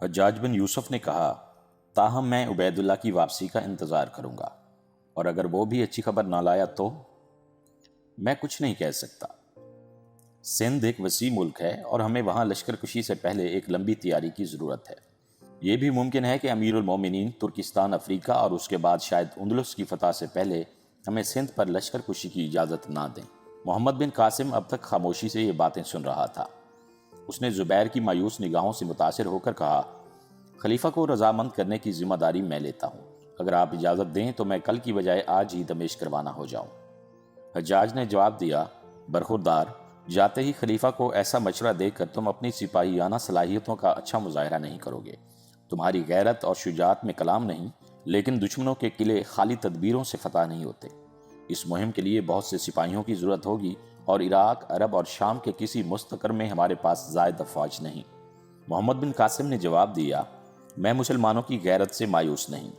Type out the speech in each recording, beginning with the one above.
حجاج بن یوسف نے کہا، تاہم میں عبید اللہ کی واپسی کا انتظار کروں گا، اور اگر وہ بھی اچھی خبر نہ لایا تو؟ میں کچھ نہیں کہہ سکتا۔ سندھ ایک وسیع ملک ہے اور ہمیں وہاں لشکر کشی سے پہلے ایک لمبی تیاری کی ضرورت ہے۔ یہ بھی ممکن ہے کہ امیر المومنین ترکستان افریقہ اور اس کے بعد شاید اندلس کی فتح سے پہلے ہمیں سندھ پر لشکر کشی کی اجازت نہ دیں۔ محمد بن قاسم اب تک خاموشی سے یہ باتیں سن رہا تھا۔ اس نے زبیر کی مایوس نگاہوں سے متاثر ہو کر کہا، خلیفہ کو رضامند کرنے کی ذمہ داری میں لیتا ہوں۔ اگر آپ اجازت دیں تو میں کل کی بجائے آج ہی دمشق روانہ ہو جاؤں۔ حجاج نے جواب دیا، برخوردار، جاتے ہی خلیفہ کو ایسا مشورہ دے کر تم اپنی سپاہیانہ صلاحیتوں کا اچھا مظاہرہ نہیں کرو گے۔ تمہاری غیرت اور شجاعت میں کلام نہیں، لیکن دشمنوں کے قلعے خالی تدبیروں سے فتح نہیں ہوتے۔ اس مہم کے لیے بہت سے سپاہیوں کی ضرورت ہوگی، اور عراق، عرب اور شام کے کسی مستقر میں ہمارے پاس زائد افواج نہیں۔ محمد بن قاسم نے جواب دیا، میں مسلمانوں کی غیرت سے مایوس نہیں۔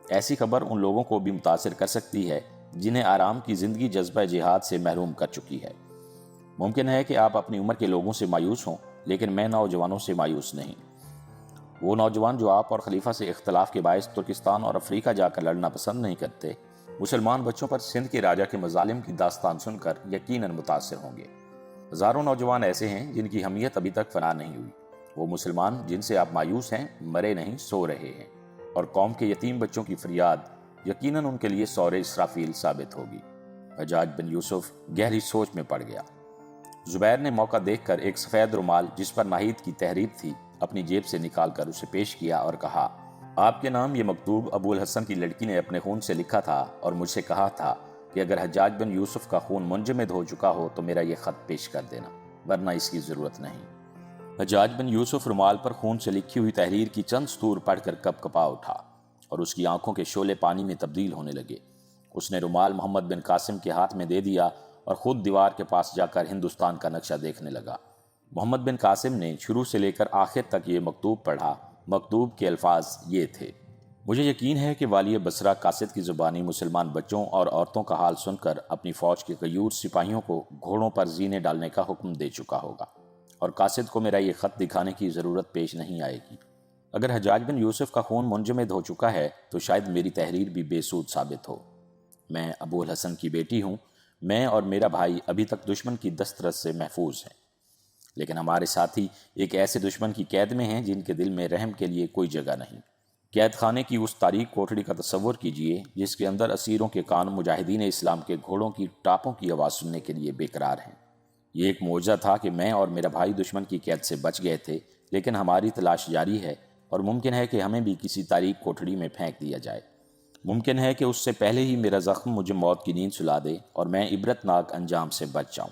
ایسی خبر ان لوگوں کو بھی متاثر کر سکتی ہے جنہیں آرام کی زندگی جذبہ جہاد سے محروم کر چکی ہے۔ ممکن ہے کہ آپ اپنی عمر کے لوگوں سے مایوس ہوں، لیکن میں نوجوانوں سے مایوس نہیں۔ وہ نوجوان جو آپ اور خلیفہ سے اختلاف کے باعث ترکستان اور افریقہ جا کر لڑنا پسند نہیں کرتے، مسلمان بچوں پر سندھ کے راجہ کے مظالم کی داستان سن کر یقیناً متاثر ہوں گے۔ ہزاروں نوجوان ایسے ہیں جن کی حمیت ابھی تک فنا نہیں ہوئی۔ وہ مسلمان جن سے آپ مایوس ہیں، مرے نہیں، سو رہے ہیں، اور قوم کے یتیم بچوں کی فریاد یقیناً ان کے لیے سور اسرافیل ثابت ہوگی۔ حجاج بن یوسف گہری سوچ میں پڑ گیا۔ زبیر نے موقع دیکھ کر ایک سفید رومال جس پر ناہید کی تحریر تھی اپنی جیب سے نکال کر اسے پیش کیا اور کہا، آپ کے نام یہ مکتوب ابو الحسن کی لڑکی نے اپنے خون سے لکھا تھا اور مجھ سے کہا تھا کہ اگر حجاج بن یوسف کا خون منجمد ہو چکا ہو تو میرا یہ خط پیش کر دینا، ورنہ اس کی ضرورت نہیں۔ حجاج بن یوسف رومال پر خون سے لکھی ہوئی تحریر کی چند سطور پڑھ کر کپ کپا اٹھا، اور اس کی آنکھوں کے شعلے پانی میں تبدیل ہونے لگے۔ اس نے رومال محمد بن قاسم کے ہاتھ میں دے دیا اور خود دیوار کے پاس جا کر ہندوستان کا نقشہ دیکھنے لگا۔ محمد بن قاسم نے شروع سے لے کر آخر تک یہ مکتوب پڑھا۔ مکتوب کے الفاظ یہ تھے، مجھے یقین ہے کہ والی بصرہ قاصد کی زبانی مسلمان بچوں اور عورتوں کا حال سن کر اپنی فوج کے غیور سپاہیوں کو گھوڑوں پر زینے ڈالنے کا حکم دے چکا ہوگا، اور قاصد کو میرا یہ خط دکھانے کی ضرورت پیش نہیں آئے گی۔ اگر حجاج بن یوسف کا خون منجمد ہو چکا ہے تو شاید میری تحریر بھی بے سود ثابت ہو۔ میں ابو الحسن کی بیٹی ہوں، میں اور میرا بھائی ابھی تک دشمن کی دسترس سے محفوظ ہیں، لیکن ہمارے ساتھی ایک ایسے دشمن کی قید میں ہیں جن کے دل میں رحم کے لیے کوئی جگہ نہیں۔ قید خانے کی اس تاریک کوٹڑی کا تصور کیجئے جس کے اندر اسیروں کے کان مجاہدین اسلام کے گھوڑوں کی ٹاپوں کی آواز سننے کے لیے بے قرار ہیں۔ یہ ایک معجزہ تھا کہ میں اور میرا بھائی دشمن کی قید سے بچ گئے تھے، لیکن ہماری تلاش جاری ہے، اور ممکن ہے کہ ہمیں بھی کسی تاریک کوٹڑی میں پھینک دیا جائے۔ ممکن ہے کہ اس سے پہلے ہی میرا زخم مجھے موت کی نیند سلا دے اور میں عبرتناک انجام سے بچ جاؤں،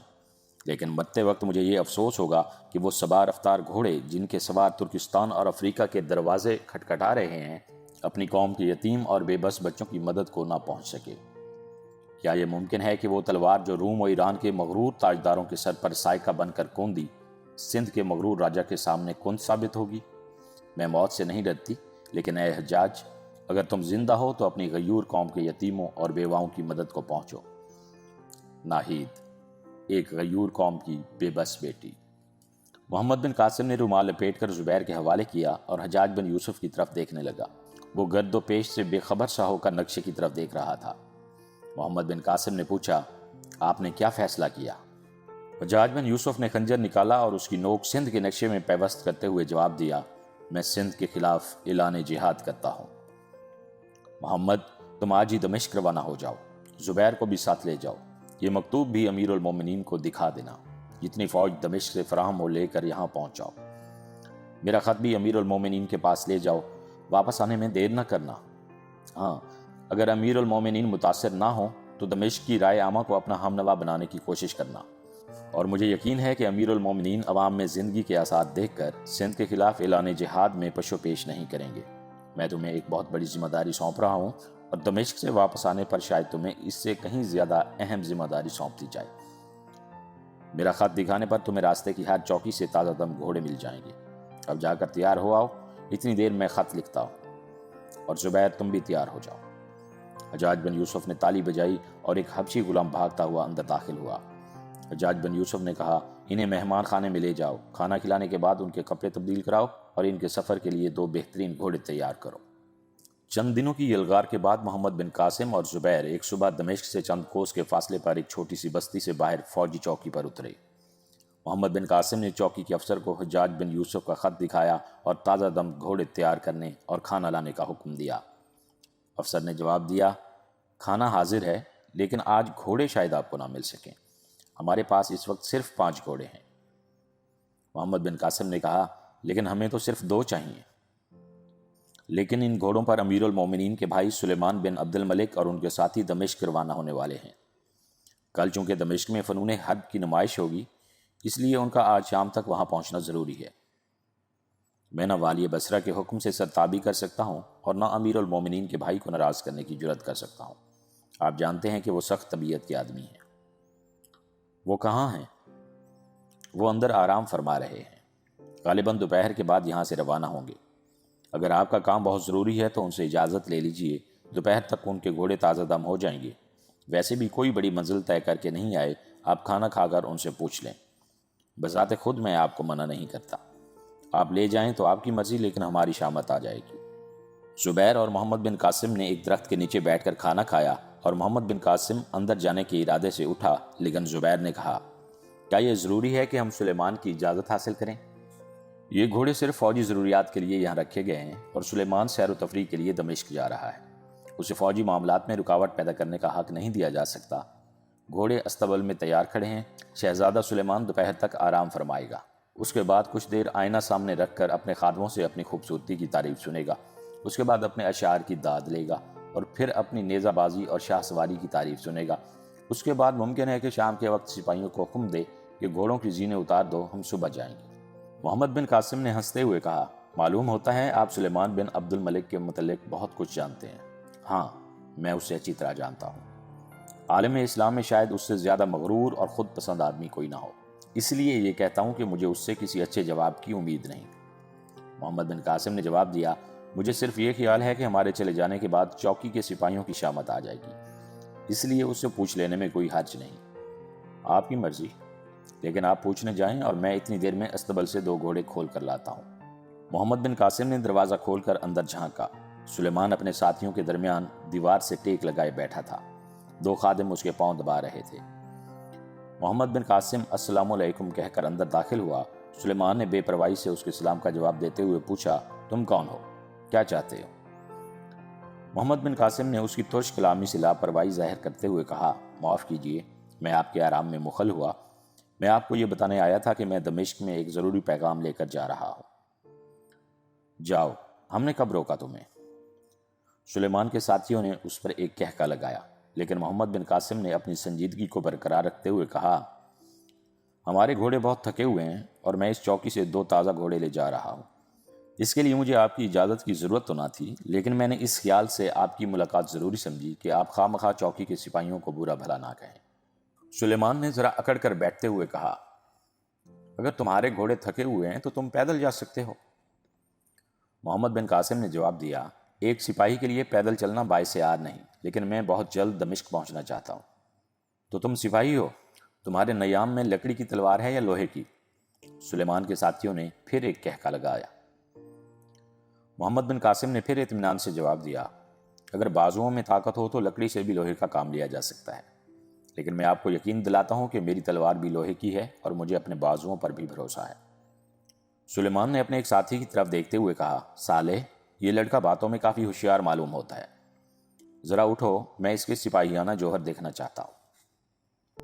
لیکن مرتے وقت مجھے یہ افسوس ہوگا کہ وہ سوار رفتار گھوڑے جن کے سوار ترکستان اور افریقہ کے دروازے کھٹکھٹا رہے ہیں، اپنی قوم کے یتیم اور بے بس بچوں کی مدد کو نہ پہنچ سکے۔ کیا یہ ممکن ہے کہ وہ تلوار جو روم و ایران کے مغرور تاجداروں کے سر پر سائقہ بن کر کوندی، سندھ کے مغرور راجہ کے سامنے کند ثابت ہوگی؟ میں موت سے نہیں ڈرتی، لیکن اے حجاج، اگر تم زندہ ہو تو اپنی غیور قوم کے یتیموں اور بیواؤں کی مدد کو پہنچو۔ ناہید، ایک غیور قوم کی بے بس بیٹی۔ محمد بن قاسم نے رومال لپیٹ کر زبیر کے حوالے کیا اور حجاج بن یوسف کی طرف دیکھنے لگا۔ وہ گرد و پیش سے بے خبر سا ہو کر نقشے کی طرف دیکھ رہا تھا۔ محمد بن قاسم نے پوچھا، آپ نے کیا فیصلہ کیا؟ حجاج بن یوسف نے خنجر نکالا اور اس کی نوک سندھ کے نقشے میں پیوست کرتے ہوئے جواب دیا، میں سندھ کے خلاف اعلان جہاد کرتا ہوں۔ محمد، تم آج ہی دمشق روانہ ہو جاؤ، زبیر کو بھی ساتھ لے جاؤ، یہ مکتوب بھی امیر المومنین کو دکھا دینا، جتنی فوج دمشق سے فراہم ہو لے کر یہاں پہنچ جاؤ۔ میرا خط بھی امیر المومنین کے پاس لے جاؤ، واپس آنے میں دیر نہ کرنا۔ ہاں، اگر امیر المومنین متاثر نہ ہوں تو دمشق کی رائے عامہ کو اپنا ہمنوا بنانے کی کوشش کرنا، اور مجھے یقین ہے کہ امیر المومنین عوام میں زندگی کے آثار دیکھ کر سندھ کے خلاف اعلان جہاد میں پشو پیش نہیں کریں گے۔ میں تمہیں ایک بہت بڑی ذمہ داری سونپ رہا ہوں، اور دمشق سے واپس آنے پر شاید تمہیں اس سے کہیں زیادہ اہم ذمہ داری سونپ دی جائے۔ میرا خط دکھانے پر تمہیں راستے کی ہر چوکی سے تازہ دم گھوڑے مل جائیں گے۔ اب جا کر تیار ہو آؤ، اتنی دیر میں خط لکھتا ہوں، اور زبیر تم بھی تیار ہو جاؤ۔ حجاج بن یوسف نے تالی بجائی اور ایک حبشی غلام بھاگتا ہوا اندر داخل ہوا۔ حجاج بن یوسف نے کہا، انہیں مہمان خانے میں لے جاؤ، کھانا کھلانے کے بعد ان کے کپڑے تبدیل کراؤ اور ان کے سفر کے لیے 2 بہترین گھوڑے تیار کرو۔ چند دنوں کی یلغار کے بعد محمد بن قاسم اور زبیر ایک صبح دمشق سے چند کوس کے فاصلے پر ایک چھوٹی سی بستی سے باہر فوجی چوکی پر اترے۔ محمد بن قاسم نے چوکی کے افسر کو حجاج بن یوسف کا خط دکھایا اور تازہ دم گھوڑے تیار کرنے اور کھانا لانے کا حکم دیا۔ افسر نے جواب دیا، کھانا حاضر ہے، لیکن آج گھوڑے شاید آپ کو نہ مل سکیں، ہمارے پاس اس وقت صرف 5 گھوڑے ہیں۔ محمد بن قاسم نے کہا، لیکن ہمیں تو صرف 2 چاہیے۔ لیکن ان گھوڑوں پر امیر المومنین کے بھائی سلیمان بن عبد الملک اور ان کے ساتھی دمشق روانہ ہونے والے ہیں۔ کل چونکہ دمشق میں فنون حرب کی نمائش ہوگی، اس لیے ان کا آج شام تک وہاں پہنچنا ضروری ہے۔ میں نہ والی بصرہ کے حکم سے سرتابی کر سکتا ہوں اور نہ امیر المومنین کے بھائی کو ناراض کرنے کی جرات کر سکتا ہوں۔ آپ جانتے ہیں کہ وہ سخت طبیعت کے آدمی ہیں۔ وہ کہاں ہیں؟ وہ اندر آرام فرما رہے ہیں، غالباً دوپہر کے بعد یہاں سے روانہ ہوں گے۔ اگر آپ کا کام بہت ضروری ہے تو ان سے اجازت لے لیجئے، دوپہر تک ان کے گھوڑے تازہ دم ہو جائیں گے۔ ویسے بھی کوئی بڑی منزل طے کر کے نہیں آئے، آپ کھانا کھا کر ان سے پوچھ لیں۔ بذات خود میں آپ کو منع نہیں کرتا، آپ لے جائیں تو آپ کی مرضی، لیکن ہماری شامت آ جائے گی۔ زبیر اور محمد بن قاسم نے ایک درخت کے نیچے بیٹھ کر کھانا کھایا اور محمد بن قاسم اندر جانے کے ارادے سے اٹھا، لیکن زبیر نے کہا، کیا یہ ضروری ہے کہ ہم سلیمان کی اجازت حاصل کریں؟ یہ گھوڑے صرف فوجی ضروریات کے لیے یہاں رکھے گئے ہیں اور سلیمان سیر و تفریح کے لیے دمشق جا رہا ہے، اسے فوجی معاملات میں رکاوٹ پیدا کرنے کا حق نہیں دیا جا سکتا۔ گھوڑے استبل میں تیار کھڑے ہیں، شہزادہ سلیمان دوپہر تک آرام فرمائے گا، اس کے بعد کچھ دیر آئینہ سامنے رکھ کر اپنے خادموں سے اپنی خوبصورتی کی تعریف سنے گا، اس کے بعد اپنے اشعار کی داد لے گا اور پھر اپنی نیزہ بازی اور شاہ سواری کی تعریف سنے گا۔ اس کے بعد ممکن ہے کہ شام کے وقت سپاہیوں کو حکم دے کہ گھوڑوں کی زینیں اتار دو، ہم صبح جائیں گے۔ محمد بن قاسم نے ہنستے ہوئے کہا، معلوم ہوتا ہے آپ سلیمان بن عبد الملک کے متعلق بہت کچھ جانتے ہیں۔ ہاں، میں اسے اچھی طرح جانتا ہوں۔ عالم اسلام میں شاید اس سے زیادہ مغرور اور خود پسند آدمی کوئی نہ ہو، اس لیے یہ کہتا ہوں کہ مجھے اس سے کسی اچھے جواب کی امید نہیں۔ محمد بن قاسم نے جواب دیا، مجھے صرف یہ خیال ہے کہ ہمارے چلے جانے کے بعد چوکی کے سپاہیوں کی شامت آ جائے گی، اس لیے اس سے پوچھ لینے میں کوئی حرج نہیں۔ آپ کی مرضی، لیکن آپ پوچھنے جائیں اور میں اتنی دیر میں استبل سے 2 گھوڑے کھول کر لاتا ہوں۔ محمد بن قاسم نے دروازہ کھول کر اندر جھانکا۔ سلیمان اپنے ساتھیوں کے درمیان دیوار سے ٹیک لگائے بیٹھا تھا، 2 خادم اس کے پاؤں دبا رہے تھے۔ محمد بن قاسم السلام علیکم کہہ کر اندر داخل ہوا۔ سلیمان نے بے پرواہی سے اس کے سلام کا جواب دیتے ہوئے پوچھا، تم کون ہو؟ کیا چاہتے ہو؟ محمد بن قاسم نے اس کی ترش کلامی سے لاپرواہی ظاہر کرتے ہوئے کہا، معاف کیجیے، میں آپ کے آرام میں مخل ہوا۔ میں آپ کو یہ بتانے آیا تھا کہ میں دمشق میں ایک ضروری پیغام لے کر جا رہا ہوں۔ جاؤ، ہم نے کب روکا تمہیں؟ سلیمان کے ساتھیوں نے اس پر ایک کہکا لگایا، لیکن محمد بن قاسم نے اپنی سنجیدگی کو برقرار رکھتے ہوئے کہا، ہمارے گھوڑے بہت تھکے ہوئے ہیں اور میں اس چوکی سے 2 تازہ گھوڑے لے جا رہا ہوں۔ اس کے لیے مجھے آپ کی اجازت کی ضرورت تو نہ تھی، لیکن میں نے اس خیال سے آپ کی ملاقات ضروری سمجھی کہ آپ خواہ مخواہ چوکی کے سپاہیوں کو برا بھلا نہ کہیں۔ سلیمان نے ذرا اکڑ کر بیٹھتے ہوئے کہا، اگر تمہارے گھوڑے تھکے ہوئے ہیں تو تم پیدل جا سکتے ہو۔ محمد بن قاسم نے جواب دیا، ایک سپاہی کے لیے پیدل چلنا باعث عار نہیں، لیکن میں بہت جلد دمشق پہنچنا چاہتا ہوں۔ تو تم سپاہی ہو؟ تمہارے نیام میں لکڑی کی تلوار ہے یا لوہے کی؟ سلیمان کے ساتھیوں نے پھر ایک کہکا لگایا۔ محمد بن قاسم نے پھر اطمینان سے جواب دیا، اگر بازوؤں میں طاقت ہو تو لکڑی سے بھی لوہے کا کام لیا جا سکتا ہے، لیکن میں آپ کو یقین دلاتا ہوں کہ میری تلوار بھی لوہے کی ہے اور مجھے اپنے بازوؤں پر بھی بھروسہ ہے۔ سلیمان نے اپنے ایک ساتھی کی طرف دیکھتے ہوئے کہا، صالح، یہ لڑکا باتوں میں کافی ہوشیار معلوم ہوتا ہے، ذرا اٹھو، میں اس کے سپاہیانہ جوہر دیکھنا چاہتا ہوں۔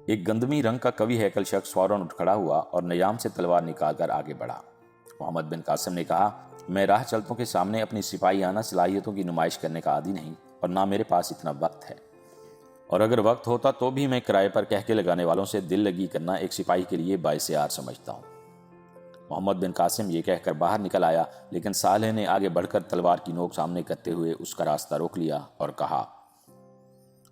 ایک گندمی رنگ کا قوی ہیکل شخص فوراً اٹھ کھڑا ہوا اور نیام سے تلوار نکال کر آگے بڑھا۔ محمد بن قاسم نے کہا، میں راہ چلتوں کے سامنے اپنی سپاہیانہ صلاحیتوں کی نمائش کرنے کا عادی نہیں اور نہ میرے پاس اتنا وقت ہے، اور اگر وقت ہوتا تو بھی میں کرائے پر کہکے لگانے والوں سے دل لگی کرنا ایک سپاہی کے لیے باعث عار سمجھتا ہوں۔ محمد بن قاسم یہ کہہ کر باہر نکل آیا، لیکن صالح نے آگے بڑھ کر تلوار کی نوک سامنے کرتے ہوئے اس کا راستہ روک لیا اور کہا،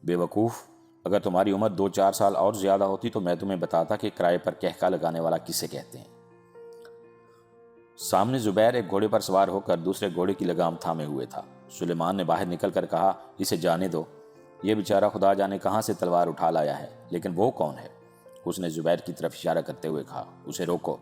بے وقوف، اگر تمہاری عمر 2-4 سال اور زیادہ ہوتی تو میں تمہیں بتاتا کہ کرائے پر کہکا لگانے والا کسے کہتے ہیں۔ سامنے زبیر ایک گھوڑے پر سوار ہو کر دوسرے گھوڑے کی لگام تھامے ہوئے تھا۔ سلیمان نے باہر نکل کر کہا، اسے جانے دو، یہ بیچارہ خدا جانے کہاں سے تلوار اٹھا لایا ہے، لیکن وہ کون ہے؟ اس نے زبیر کی طرف اشارہ کرتے ہوئے کہا، اسے روکو۔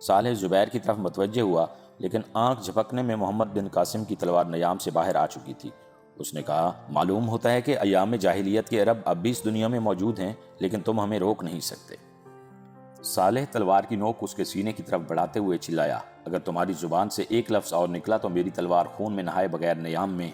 صالح زبیر کی طرف متوجہ ہوا، لیکن آنکھ جھپکنے میں محمد بن قاسم کی تلوار نیام سے باہر آ چکی تھی۔ اس نے کہا، معلوم ہوتا ہے کہ ایام جاہلیت کے عرب اب بھی اس دنیا میں موجود ہیں، لیکن تم ہمیں روک نہیں سکتے۔ صالح تلوار کی نوک اس کے سینے کی طرف بڑھاتے ہوئے چلایا، اگر تمہاری زبان سے ایک لفظ اور نکلا تو میری تلوار خون میں نہائے بغیر نیام میں۔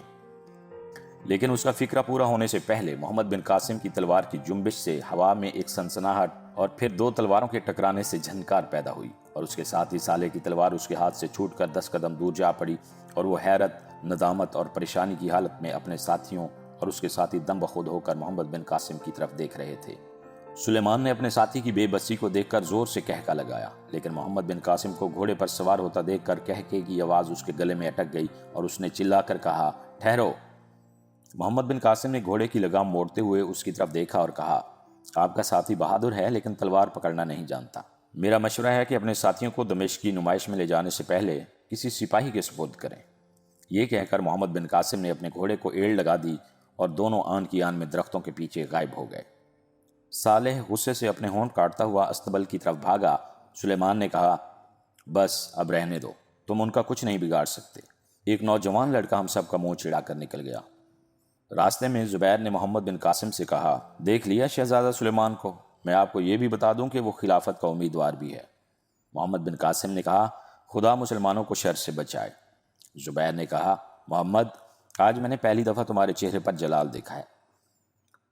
لیکن اس کا فکرہ پورا ہونے سے پہلے محمد بن قاسم کی تلوار کی جنبش سے ہوا میں ایک سنسناہٹ اور پھر دو تلواروں کے ٹکرانے سے جھنکار پیدا ہوئی، اور اس کے ساتھ ہی صالح کی تلوار اس کے ہاتھ سے چھوٹ کر 10 قدم دور جا پڑی، اور وہ حیرت، ندامت اور پریشانی کی حالت میں اپنے ساتھیوں اور اس کے ساتھی دم بخود ہو کر محمد بن قاسم کی طرف دیکھ رہے تھے۔ سلیمان نے اپنے ساتھی کی بے بسی کو دیکھ کر زور سے کہکا لگایا، لیکن محمد بن قاسم کو گھوڑے پر سوار ہوتا دیکھ کر کہکے کی آواز اس کے گلے میں اٹک گئی اور اس نے چلا کر کہا، ٹھہرو۔ محمد بن قاسم نے گھوڑے کی لگام موڑتے ہوئے اس کی طرف دیکھا اور کہا، آپ کا ساتھی بہادر ہے لیکن تلوار پکڑنا نہیں جانتا۔ میرا مشورہ ہے کہ اپنے ساتھیوں کو دمشق کی نمائش میں لے جانے سے پہلے کسی سپاہی کے سپرد کریں۔ یہ کہہ کر محمد بن قاسم نے اپنے گھوڑے کو ایڑ لگا دی اور دونوں آن کی آن میں درختوں کے پیچھے غائب ہو گئے۔ صالح غصے سے اپنے ہونٹ کاٹتا ہوا استبل کی طرف بھاگا۔ سلیمان نے کہا، بس اب رہنے دو، تم ان کا کچھ نہیں بگاڑ سکتے۔ ایک نوجوان لڑکا ہم سب کا منہ چڑھا کر نکل گیا۔ راستے میں زبیر نے محمد بن قاسم سے کہا، دیکھ لیا شہزادہ سلیمان کو؟ میں آپ کو یہ بھی بتا دوں کہ وہ خلافت کا امیدوار بھی ہے۔ محمد بن قاسم نے کہا، خدا مسلمانوں کو شر سے بچائے۔ زبیر نے کہا، محمد، آج میں نے پہلی دفعہ تمہارے چہرے پر جلال دیکھا ہے۔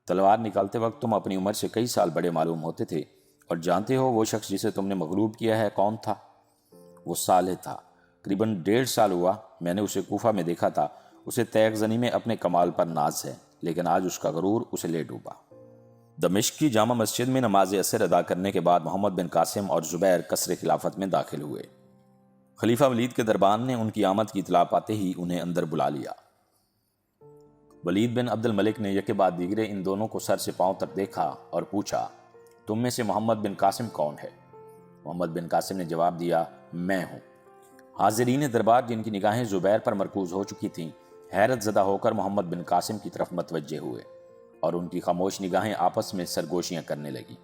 تلوار نکالتے وقت تم اپنی عمر سے کئی سال بڑے معلوم ہوتے تھے، اور جانتے ہو وہ شخص جسے تم نے مغلوب کیا ہے کون تھا؟ وہ صالح تھا۔ قریباً 1.5 سال ہوا میں نے اسے کوفہ میں دیکھا تھا۔ اسے تیغ زنی میں اپنے کمال پر ناز ہے، لیکن آج اس کا غرور اسے لے ڈوبا۔ دمشق کی جامع مسجد میں نماز عصر ادا کرنے کے بعد محمد بن قاسم اور زبیر قصر خلافت میں داخل ہوئے۔ خلیفہ ولید کے دربان نے ان کی آمد کی اطلاع پاتے ہی انہیں اندر بلا لیا۔ ولید بن عبد الملک نے یکے بعد دیگرے ان دونوں کو سر سے پاؤں تک دیکھا اور پوچھا، تم میں سے محمد بن قاسم کون ہے؟ محمد بن قاسم نے جواب دیا، میں ہوں۔ حاضرین دربار جن کی نگاہیں زبیر پر مرکوز ہو چکی تھیں، حیرت زدہ ہو کر محمد بن قاسم کی طرف متوجہ ہوئے، اور ان کی خاموش نگاہیں آپس میں سرگوشیاں کرنے لگیں۔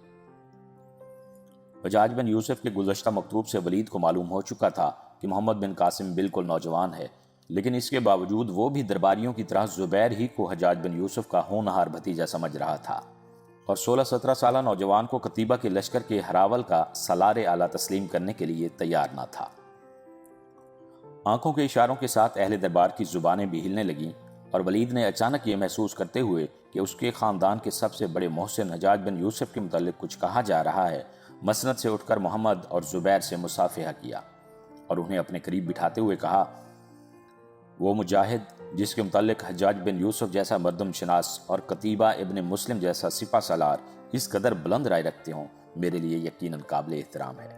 حجاج بن یوسف کے گزشتہ مکتوب سے ولید کو معلوم ہو چکا تھا کہ محمد بن قاسم بالکل نوجوان ہے، لیکن اس کے باوجود وہ بھی درباریوں کی طرح زبیر ہی کو حجاج بن یوسف کا ہونہار بھتیجا سمجھ رہا تھا، اور 16-17 سالہ نوجوان کو قتیبہ کے لشکر کے ہراول کا سالار اعلیٰ تسلیم کرنے کے لیے تیار نہ تھا۔ آنکھوں کے اشاروں کے ساتھ اہل دربار کی زبانیں بھی ہلنے لگیں، اور ولید نے اچانک یہ محسوس کرتے ہوئے کہ اس کے خاندان کے سب سے بڑے محسن حجاج بن یوسف کے متعلق کچھ کہا جا رہا ہے، مسند سے اٹھ کر محمد اور زبیر سے مصافحہ کیا اور انہیں اپنے قریب بٹھاتے ہوئے کہا، وہ مجاہد جس کے متعلق حجاج بن یوسف جیسا مردم شناس اور قتیبہ ابن مسلم جیسا سپہ سالار اس قدر بلند رائے رکھتے ہوں، میرے لیے یقیناً قابل احترام ہے۔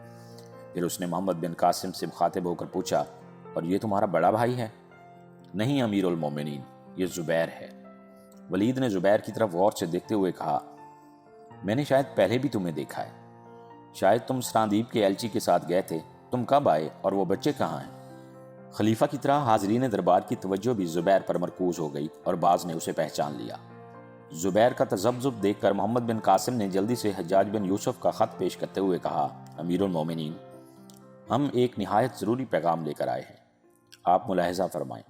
پھر اس نے محمد بن قاسم سے مخاطب ہو کر پوچھا، اور یہ تمہارا بڑا بھائی ہے؟ نہیں امیر المومنین، یہ زبیر ہے۔ ولید نے زبیر کی طرف غور سے دیکھتے ہوئے کہا، میں نے شاید پہلے بھی تمہیں دیکھا ہے، شاید تم سراندیب کے ایلچی کے ساتھ گئے تھے، تم کب آئے اور وہ بچے کہاں ہیں؟ خلیفہ کی طرح حاضرین دربار کی توجہ بھی زبیر پر مرکوز ہو گئی اور بعض نے اسے پہچان لیا۔ زبیر کا تذبذب دیکھ کر محمد بن قاسم نے جلدی سے حجاج بن یوسف کا خط پیش کرتے ہوئے کہا، امیر المومنین، ہم ایک نہایت ضروری پیغام لے کر آئے ہیں، آپ ملاحظہ فرمائیں۔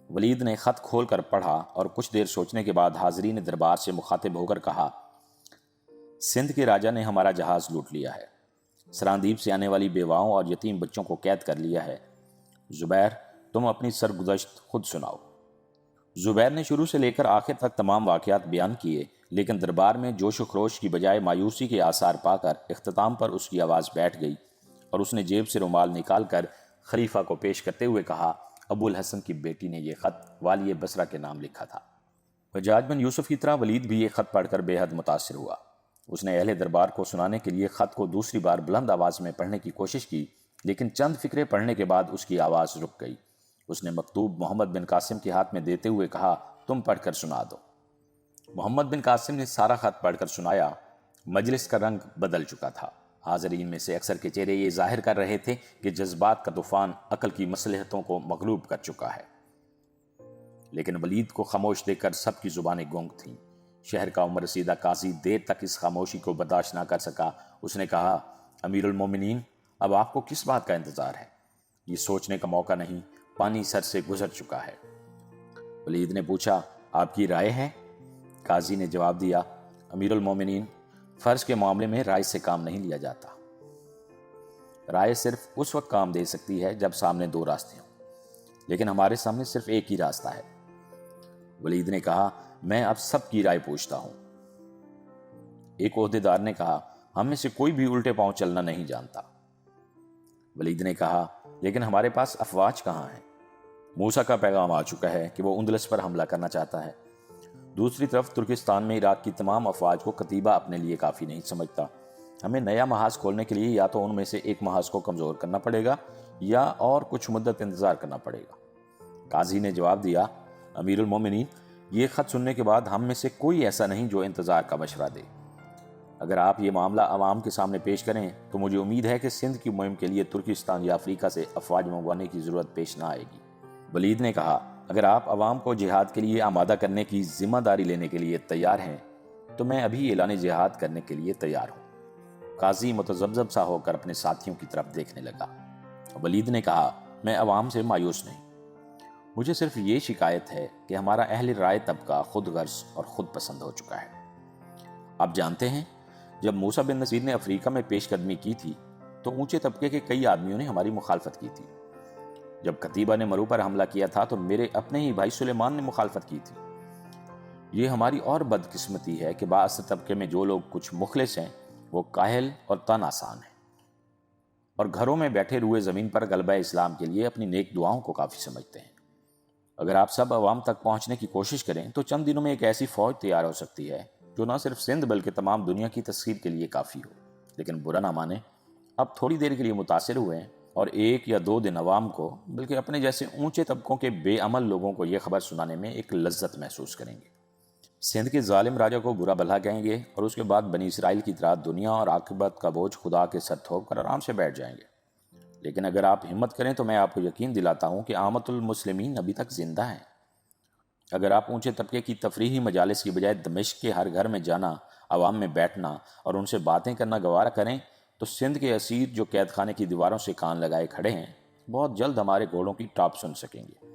ولید نے خط کھول کر پڑھا اور کچھ دیر سوچنے کے بعد حاضرین دربار سے مخاطب ہو کر کہا، سندھ کے راجہ نے ہمارا جہاز لوٹ لیا ہے، سراندیب سے آنے والی بیواؤں اور یتیم بچوں کو قید کر لیا ہے۔ زبیر، تم اپنی سرگزشت خود سناؤ۔ زبیر نے شروع سے لے کر آخر تک تمام واقعات بیان کیے، لیکن دربار میں جوش و خروش کی بجائے مایوسی کے آثار پا کر اختتام پر اس کی آواز بیٹھ گئی، اور اس نے جیب سے رومال نکال کر خلیفہ کو پیش کرتے ہوئے کہا، ابو الحسن کی بیٹی نے یہ خط والی بصرہ کے نام لکھا تھا۔ حجاج بن یوسف کی طرح ولید بھی یہ خط پڑھ کر بے حد متاثر ہوا۔ اس نے اہل دربار کو سنانے کے لیے خط کو دوسری بار بلند آواز میں پڑھنے کی کوشش کی، لیکن چند فقرے پڑھنے کے بعد اس کی آواز رک گئی۔ اس نے مکتوب محمد بن قاسم کے ہاتھ میں دیتے ہوئے کہا، تم پڑھ کر سنا دو۔ محمد بن قاسم نے سارا خط پڑھ کر سنایا۔ مجلس کا رنگ بدل چکا تھا۔ حاضرین میں سے اکثر کے چہرے یہ ظاہر کر رہے تھے کہ جذبات کا طوفان عقل کی مصلحتوں کو مغلوب کر چکا ہے، لیکن ولید کو خاموش دیکھ کر سب کی زبانیں گونگ تھیں۔ شہر کا عمر رسیدہ قاضی دیر تک اس خاموشی کو برداشت نہ کر سکا۔ اس نے کہا، امیر المومنین، اب آپ کو کس بات کا انتظار ہے؟ یہ سوچنے کا موقع نہیں، پانی سر سے گزر چکا ہے۔ ولید نے پوچھا، آپ کی رائے ہے؟ قاضی نے جواب دیا، امیر المومنین، فرض کے معاملے میں رائے سے کام نہیں لیا جاتا۔ رائے صرف اس وقت کام دے سکتی ہے جب سامنے دو راستے ہوں، لیکن ہمارے سامنے صرف ایک ہی راستہ ہے۔ ولید نے کہا، میں اب سب کی رائے پوچھتا ہوں۔ ایک عہدیدار نے کہا، ہم میں سے کوئی بھی الٹے پاؤں چلنا نہیں جانتا۔ ولید نے کہا، لیکن ہمارے پاس افواج کہاں ہیں؟ موسیٰ کا پیغام آ چکا ہے کہ وہ اندلس پر حملہ کرنا چاہتا ہے۔ دوسری طرف ترکستان میں عراق کی تمام افواج کو قتیبہ اپنے لیے کافی نہیں سمجھتا۔ ہمیں نیا محاذ کھولنے کے لیے یا تو ان میں سے ایک محاذ کو کمزور کرنا پڑے گا یا اور کچھ مدت انتظار کرنا پڑے گا۔ قاضی نے جواب دیا، امیر المومنین، یہ خط سننے کے بعد ہم میں سے کوئی ایسا نہیں جو انتظار کا مشورہ دے۔ اگر آپ یہ معاملہ عوام کے سامنے پیش کریں تو مجھے امید ہے کہ سندھ کی مہم کے لیے ترکستان یا افریقہ سے افواج منگوانے کی ضرورت پیش نہ آئے گی۔ ولید نے کہا، اگر آپ عوام کو جہاد کے لیے آمادہ کرنے کی ذمہ داری لینے کے لیے تیار ہیں تو میں ابھی اعلان جہاد کرنے کے لیے تیار ہوں۔ قاضی متذبذب سا ہو کر اپنے ساتھیوں کی طرف دیکھنے لگا۔ ولید نے کہا، میں عوام سے مایوس نہیں، مجھے صرف یہ شکایت ہے کہ ہمارا اہل رائے طبقہ خود غرض اور خود پسند ہو چکا ہے۔ آپ جانتے ہیں، جب موسیٰ بن نصیر نے افریقہ میں پیش قدمی کی تھی تو اونچے طبقے کے کئی آدمیوں نے ہماری مخالفت کی تھی۔ جب قتیبہ نے مرو پر حملہ کیا تھا تو میرے اپنے ہی بھائی سلیمان نے مخالفت کی تھی۔ یہ ہماری اور بدقسمتی ہے کہ بااثر طبقے میں جو لوگ کچھ مخلص ہیں وہ کاہل اور تن آسان ہیں، اور گھروں میں بیٹھے روئے زمین پر غلبہ اسلام کے لیے اپنی نیک دعاؤں کو کافی سمجھتے ہیں۔ اگر آپ سب عوام تک پہنچنے کی کوشش کریں تو چند دنوں میں ایک ایسی فوج تیار ہو سکتی ہے جو نہ صرف سندھ بلکہ تمام دنیا کی تسخیر کے لیے کافی ہو۔ لیکن برا نہ مانیں، اب تھوڑی دیر کے لیے متاثر ہوئے ہیں اور 1 یا 2 دن عوام کو بلکہ اپنے جیسے اونچے طبقوں کے بے عمل لوگوں کو یہ خبر سنانے میں ایک لذت محسوس کریں گے۔ سندھ کے ظالم راجہ کو برا بھلا کہیں گے اور اس کے بعد بنی اسرائیل کی طرح دنیا اور عاقبت کا بوجھ خدا کے سر تھوپ کر آرام سے بیٹھ جائیں گے۔ لیکن اگر آپ ہمت کریں تو میں آپ کو یقین دلاتا ہوں کہ عامت المسلمین ابھی تک زندہ ہیں۔ اگر آپ اونچے طبقے کی تفریحی مجالس کی بجائے دمشق کے ہر گھر میں جانا، عوام میں بیٹھنا اور ان سے باتیں کرنا گوارا کریں تو سندھ کے اسیر جو قید خانے کی دیواروں سے کان لگائے کھڑے ہیں بہت جلد ہمارے گھوڑوں کی ٹاپ سن سکیں گے،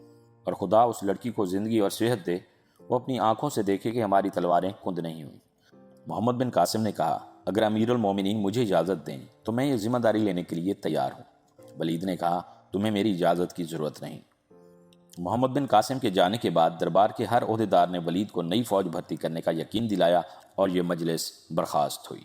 اور خدا اس لڑکی کو زندگی اور صحت دے، وہ اپنی آنکھوں سے دیکھے کہ ہماری تلواریں کند نہیں ہوئیں۔ محمد بن قاسم نے کہا، اگر امیر المومنین مجھے اجازت دیں تو میں یہ ذمہ داری لینے کے لیے تیار ہوں۔ ولید نے کہا، تمہیں میری اجازت کی ضرورت نہیں۔ محمد بن قاسم کے جانے کے بعد دربار کے ہر عہدیدار نے ولید کو نئی فوج بھرتی کرنے کا یقین دلایا اور یہ مجلس برخاست ہوئی۔